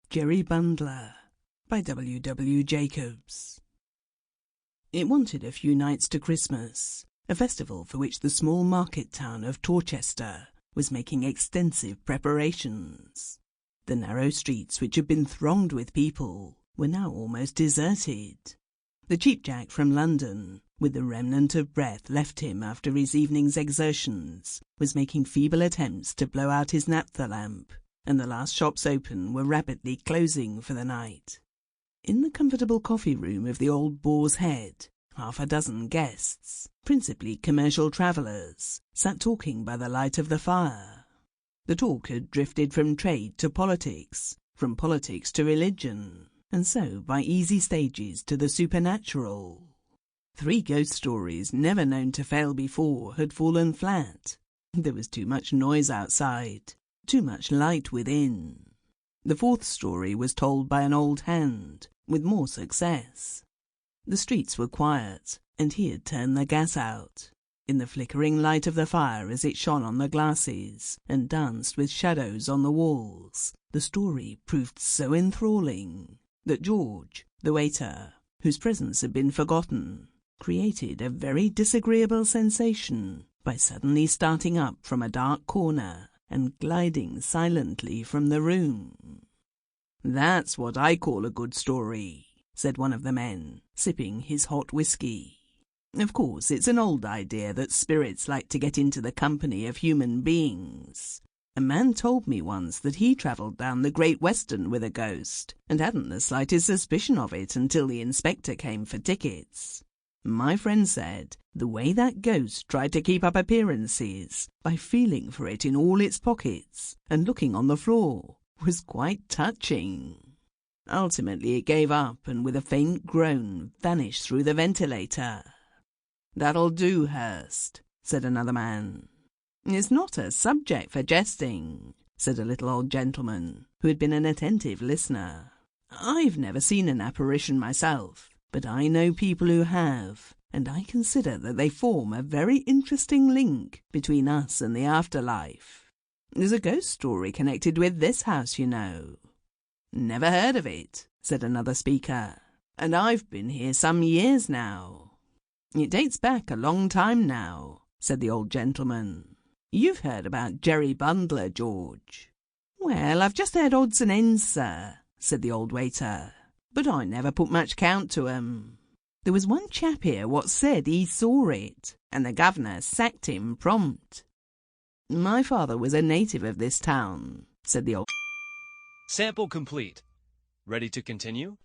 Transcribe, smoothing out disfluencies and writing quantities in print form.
Jerry Bundler by W. Jacobs. It wanted a few nights to Christmas, a festival for which the small market town of Torchester was making extensive preparations. The narrow streets, which had been thronged with people, were now almost deserted. The Cheap Jack from London, with the remnant of breath left him after his evening's exertions, was making feeble attempts to blow out his naphtha lamp, and the last shops open were rapidly closing for the night. In the comfortable coffee-room of the Old Boar's Head, half a dozen guests, principally commercial travellers, sat talking by the light of the fire. The talk had drifted from trade to politics, from politics to religion, and so by easy stages to the supernatural. 3 ghost stories never known to fail before had fallen flat. There was too much noise outside, too much light within. The 4th story was told by an old hand, with more success. The streets were quiet, and he had turned the gas out. In the flickering light of the fire as it shone on the glasses and danced with shadows on the walls, the story proved so enthralling that George, the waiter, whose presence had been forgotten, created a very disagreeable sensation by suddenly starting up from a dark corner and gliding silently from the room. "That's what I call a good story," said one of the men, sipping his hot whiskey. "Of course, it's an old idea that spirits like to get into the company of human beings. A man told me once that he travelled down the Great Western with a ghost, and hadn't the slightest suspicion of it until the inspector came for tickets. My friend said the way that ghost tried to keep up appearances by feeling for it in all its pockets and looking on the floor was quite touching. Ultimately it gave up and with a faint groan vanished through the ventilator." "That'll do, Hurst," said another man. "It's not a subject for jesting," said a little old gentleman who had been an attentive listener. "I've never seen an apparition myself, but I know people who have, and I consider that they form a very interesting link between us and the afterlife. There's a ghost story connected with this house, you know." "Never heard of it," said another speaker, "and I've been here some years now." "It dates back a long time now," said the old gentleman. "You've heard about Jerry Bundler, George." "Well, I've just heard odds and ends, sir," said the old waiter, "but I never put much count to 'em. There was one chap here what said he saw it, and the governor sacked him prompt." "My father was a native of this town," said the old... Sample complete. Ready to continue?